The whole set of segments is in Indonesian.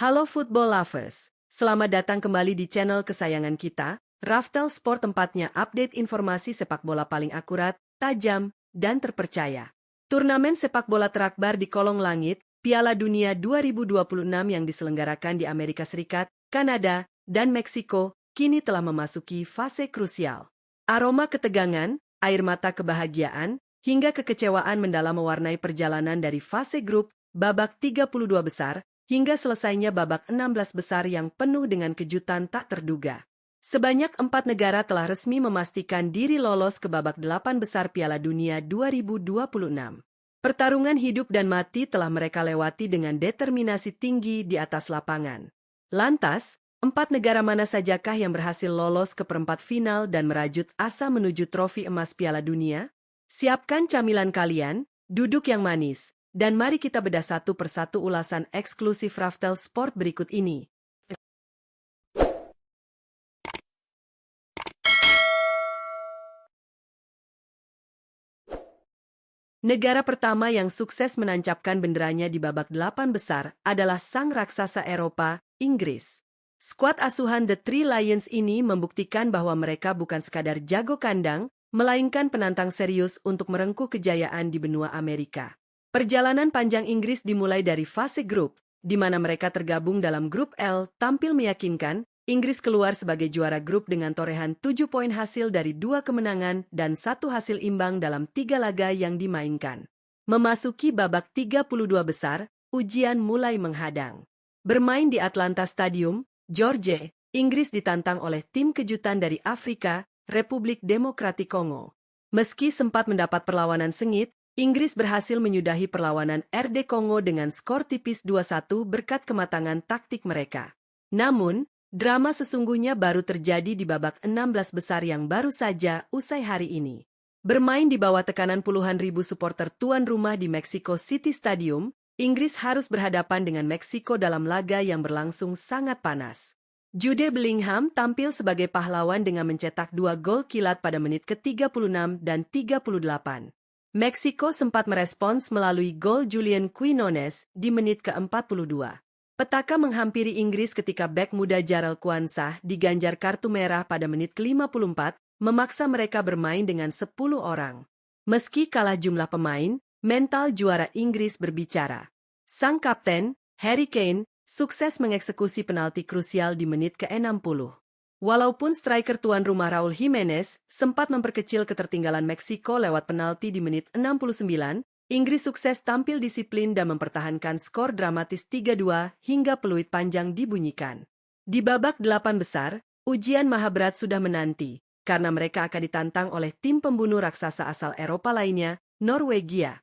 Halo football lovers, selamat datang kembali di channel kesayangan kita, Raftel Sport, tempatnya update informasi sepak bola paling akurat, tajam, dan terpercaya. Turnamen sepak bola terakbar di kolong langit, Piala Dunia 2026 yang diselenggarakan di Amerika Serikat, Kanada, dan Meksiko, kini telah memasuki fase krusial. Aroma ketegangan, air mata kebahagiaan, hingga kekecewaan mendalam mewarnai perjalanan dari fase grup, babak 32 besar, hingga selesainya babak 16 besar yang penuh dengan kejutan tak terduga. Sebanyak 4 negara telah resmi memastikan diri lolos ke babak 8 besar Piala Dunia 2026. Pertarungan hidup dan mati telah mereka lewati dengan determinasi tinggi di atas lapangan. Lantas, 4 negara mana sajakah yang berhasil lolos ke perempat final dan merajut asa menuju trofi emas Piala Dunia? Siapkan camilan kalian, duduk yang manis, dan mari kita bedah satu persatu ulasan eksklusif Raftel Sport berikut ini. Negara pertama yang sukses menancapkan benderanya di babak 8 besar adalah sang raksasa Eropa, Inggris. Skuad asuhan The Three Lions ini membuktikan bahwa mereka bukan sekadar jago kandang, melainkan penantang serius untuk merengkuh kejayaan di benua Amerika. Perjalanan panjang Inggris dimulai dari fase grup, di mana mereka tergabung dalam grup L, tampil meyakinkan. Inggris keluar sebagai juara grup dengan torehan 7 poin hasil dari 2 kemenangan dan 1 hasil imbang dalam 3 laga yang dimainkan. Memasuki babak 32 besar, ujian mulai menghadang. Bermain di Atlanta Stadium, Georgia, Inggris ditantang oleh tim kejutan dari Afrika, Republik Demokratik Kongo. Meski sempat mendapat perlawanan sengit, Inggris berhasil menyudahi perlawanan RD Kongo dengan skor tipis 2-1 berkat kematangan taktik mereka. Namun, drama sesungguhnya baru terjadi di babak 16 besar yang baru saja usai hari ini. Bermain di bawah tekanan puluhan ribu supporter tuan rumah di Mexico City Stadium, Inggris harus berhadapan dengan Meksiko dalam laga yang berlangsung sangat panas. Jude Bellingham tampil sebagai pahlawan dengan mencetak 2 gol kilat pada menit ke-36 dan 38. Meksiko sempat merespons melalui gol Julian Quinones di menit ke-42. Petaka menghampiri Inggris ketika bek muda Jarell Quansah diganjar kartu merah pada menit ke-54, memaksa mereka bermain dengan 10 orang. Meski kalah jumlah pemain, mental juara Inggris berbicara. Sang kapten, Harry Kane, sukses mengeksekusi penalti krusial di menit ke-60. Walaupun striker tuan rumah Raul Jimenez sempat memperkecil ketertinggalan Meksiko lewat penalti di menit 69, Inggris sukses tampil disiplin dan mempertahankan skor dramatis 3-2 hingga peluit panjang dibunyikan. Di babak 8 besar, ujian maha berat sudah menanti, karena mereka akan ditantang oleh tim pembunuh raksasa asal Eropa lainnya, Norwegia.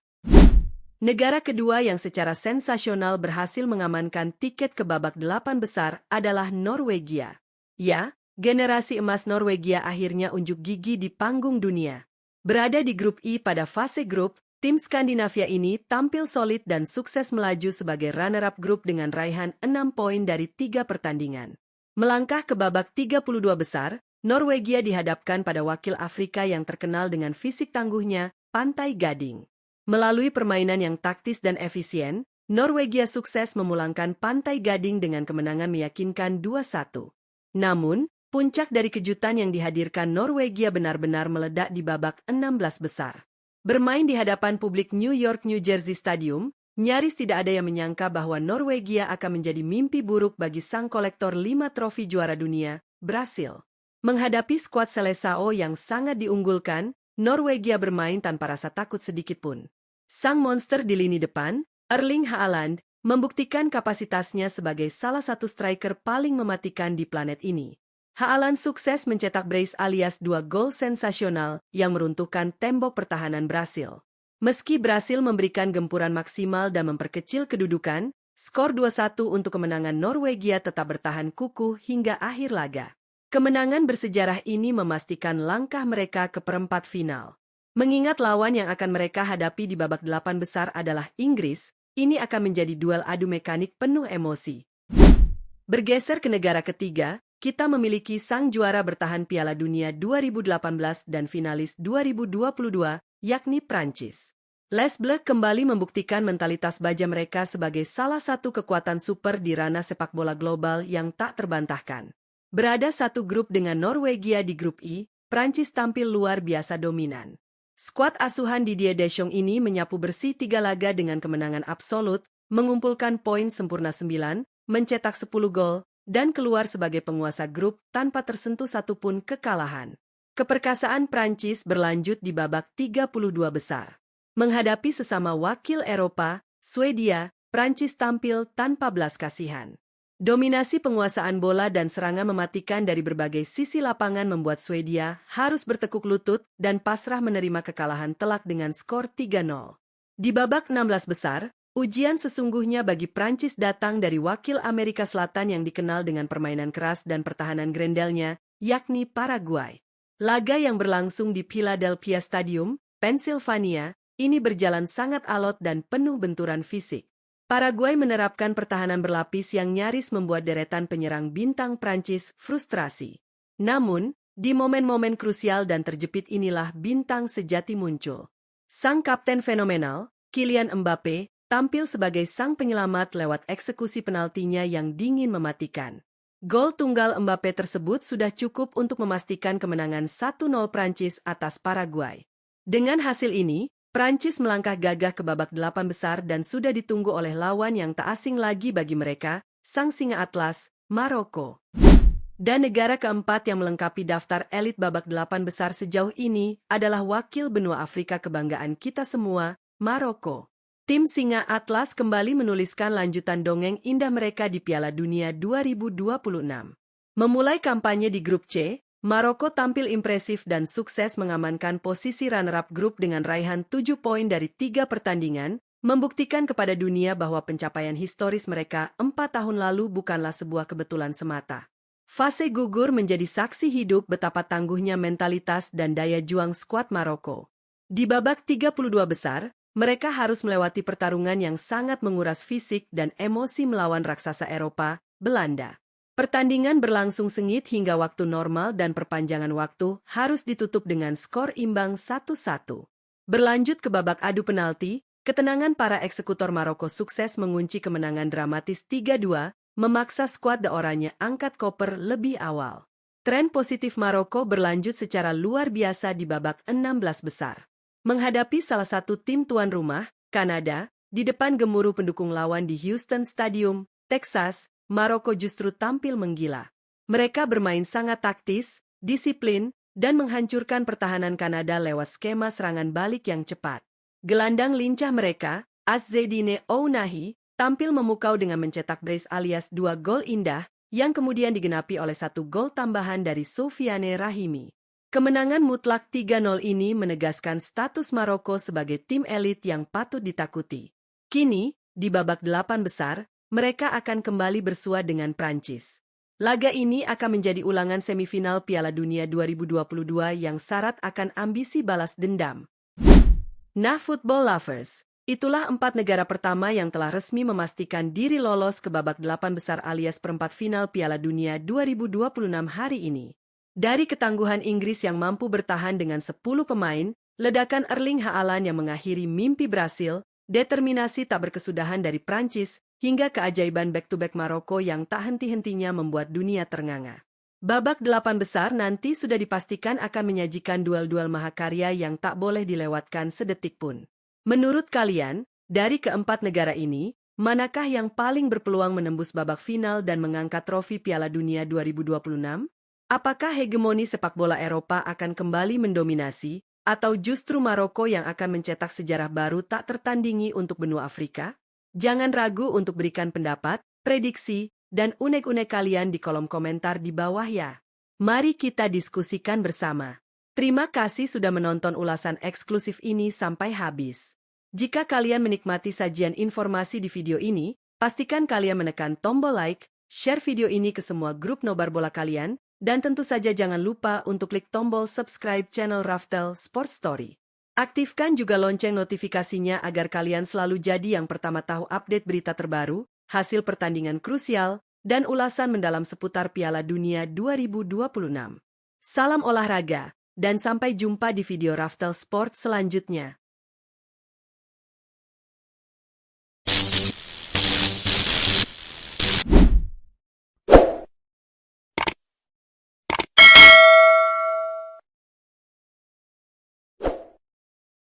Negara kedua yang secara sensasional berhasil mengamankan tiket ke babak 8 besar adalah Norwegia. Ya, generasi emas Norwegia akhirnya unjuk gigi di panggung dunia. Berada di grup I pada fase grup, tim Skandinavia ini tampil solid dan sukses melaju sebagai runner-up grup dengan raihan 6 poin dari 3 pertandingan. Melangkah ke babak 32 besar, Norwegia dihadapkan pada wakil Afrika yang terkenal dengan fisik tangguhnya, Pantai Gading. Melalui permainan yang taktis dan efisien, Norwegia sukses memulangkan Pantai Gading dengan kemenangan meyakinkan 2-1. Namun, puncak dari kejutan yang dihadirkan Norwegia benar-benar meledak di babak 16 besar. Bermain di hadapan publik New York New Jersey Stadium, nyaris tidak ada yang menyangka bahwa Norwegia akan menjadi mimpi buruk bagi sang kolektor 5 trofi juara dunia, Brasil. Menghadapi skuad Seleção yang sangat diunggulkan, Norwegia bermain tanpa rasa takut sedikitpun. Sang monster di lini depan, Erling Haaland, membuktikan kapasitasnya sebagai salah satu striker paling mematikan di planet ini. Haaland sukses mencetak brace alias 2 gol sensasional yang meruntuhkan tembok pertahanan Brasil. Meski Brasil memberikan gempuran maksimal dan memperkecil kedudukan, skor 2-1 untuk kemenangan Norwegia tetap bertahan kukuh hingga akhir laga. Kemenangan bersejarah ini memastikan langkah mereka ke perempat final. Mengingat lawan yang akan mereka hadapi di babak 8 besar adalah Inggris, ini akan menjadi duel adu mekanik penuh emosi. Bergeser ke negara ketiga, kita memiliki sang juara bertahan Piala Dunia 2018 dan finalis 2022, yakni Prancis. Les Bleus kembali membuktikan mentalitas baja mereka sebagai salah satu kekuatan super di ranah sepak bola global yang tak terbantahkan. Berada satu grup dengan Norwegia di grup I, Prancis tampil luar biasa dominan. Skuad asuhan Didier Deschamps ini menyapu bersih 3 laga dengan kemenangan absolut, mengumpulkan poin sempurna 9, mencetak 10 gol, dan keluar sebagai penguasa grup tanpa tersentuh satupun kekalahan. Keperkasaan Prancis berlanjut di babak 32 besar. Menghadapi sesama wakil Eropa, Swedia, Prancis tampil tanpa belas kasihan. Dominasi penguasaan bola dan serangan mematikan dari berbagai sisi lapangan membuat Swedia harus bertekuk lutut dan pasrah menerima kekalahan telak dengan skor 3-0. Di babak 16 besar, ujian sesungguhnya bagi Prancis datang dari wakil Amerika Selatan yang dikenal dengan permainan keras dan pertahanan grendelnya, yakni Paraguay. Laga yang berlangsung di Philadelphia Stadium, Pennsylvania, ini berjalan sangat alot dan penuh benturan fisik. Paraguay menerapkan pertahanan berlapis yang nyaris membuat deretan penyerang bintang Prancis frustrasi. Namun, di momen-momen krusial dan terjepit inilah bintang sejati muncul. Sang kapten fenomenal, Kylian Mbappe, tampil sebagai sang penyelamat lewat eksekusi penaltinya yang dingin mematikan. Gol tunggal Mbappe tersebut sudah cukup untuk memastikan kemenangan 1-0 Prancis atas Paraguay. Dengan hasil ini, Prancis melangkah gagah ke babak 8 besar dan sudah ditunggu oleh lawan yang tak asing lagi bagi mereka, sang singa Atlas, Maroko. Dan negara keempat yang melengkapi daftar elit babak 8 besar sejauh ini adalah wakil benua Afrika kebanggaan kita semua, Maroko. Tim singa Atlas kembali menuliskan lanjutan dongeng indah mereka di Piala Dunia 2026. Memulai kampanye di grup C, Maroko tampil impresif dan sukses mengamankan posisi runner-up grup dengan raihan 7 poin dari 3 pertandingan, membuktikan kepada dunia bahwa pencapaian historis mereka 4 tahun lalu bukanlah sebuah kebetulan semata. Fase gugur menjadi saksi hidup betapa tangguhnya mentalitas dan daya juang skuad Maroko. Di babak 32 besar, mereka harus melewati pertarungan yang sangat menguras fisik dan emosi melawan raksasa Eropa, Belanda. Pertandingan berlangsung sengit hingga waktu normal dan perpanjangan waktu harus ditutup dengan skor imbang 1-1. Berlanjut ke babak adu penalti, ketenangan para eksekutor Maroko sukses mengunci kemenangan dramatis 3-2, memaksa skuad The Oranye angkat koper lebih awal. Tren positif Maroko berlanjut secara luar biasa di babak 16 besar. Menghadapi salah satu tim tuan rumah, Kanada, di depan gemuruh pendukung lawan di Houston Stadium, Texas, Maroko justru tampil menggila. Mereka bermain sangat taktis, disiplin, dan menghancurkan pertahanan Kanada lewat skema serangan balik yang cepat. Gelandang lincah mereka, Azzedine Ounahi, tampil memukau dengan mencetak brace alias 2 gol indah, yang kemudian digenapi oleh 1 gol tambahan dari Soufiane Rahimi. Kemenangan mutlak 3-0 ini menegaskan status Maroko sebagai tim elit yang patut ditakuti. Kini, di babak 8 besar, mereka akan kembali bersua dengan Prancis. Laga ini akan menjadi ulangan semifinal Piala Dunia 2022 yang syarat akan ambisi balas dendam. Nah football lovers, itulah 4 negara pertama yang telah resmi memastikan diri lolos ke babak 8 besar alias perempat final Piala Dunia 2026 hari ini. Dari ketangguhan Inggris yang mampu bertahan dengan 10 pemain, ledakan Erling Haaland yang mengakhiri mimpi Brasil, determinasi tak berkesudahan dari Prancis, hingga keajaiban back-to-back Maroko yang tak henti-hentinya membuat dunia ternganga. Babak 8 besar nanti sudah dipastikan akan menyajikan duel-duel mahakarya yang tak boleh dilewatkan sedetik pun. Menurut kalian, dari keempat negara ini, manakah yang paling berpeluang menembus babak final dan mengangkat trofi Piala Dunia 2026? Apakah hegemoni sepak bola Eropa akan kembali mendominasi, atau justru Maroko yang akan mencetak sejarah baru tak tertandingi untuk benua Afrika? Jangan ragu untuk berikan pendapat, prediksi, dan unek-unek kalian di kolom komentar di bawah ya. Mari kita diskusikan bersama. Terima kasih sudah menonton ulasan eksklusif ini sampai habis. Jika kalian menikmati sajian informasi di video ini, pastikan kalian menekan tombol like, share video ini ke semua grup nobar bola kalian, dan tentu saja jangan lupa untuk klik tombol subscribe channel Raftel Sport Story. Aktifkan juga lonceng notifikasinya agar kalian selalu jadi yang pertama tahu update berita terbaru, hasil pertandingan krusial, dan ulasan mendalam seputar Piala Dunia 2026. Salam olahraga, dan sampai jumpa di video Raftel Sport selanjutnya.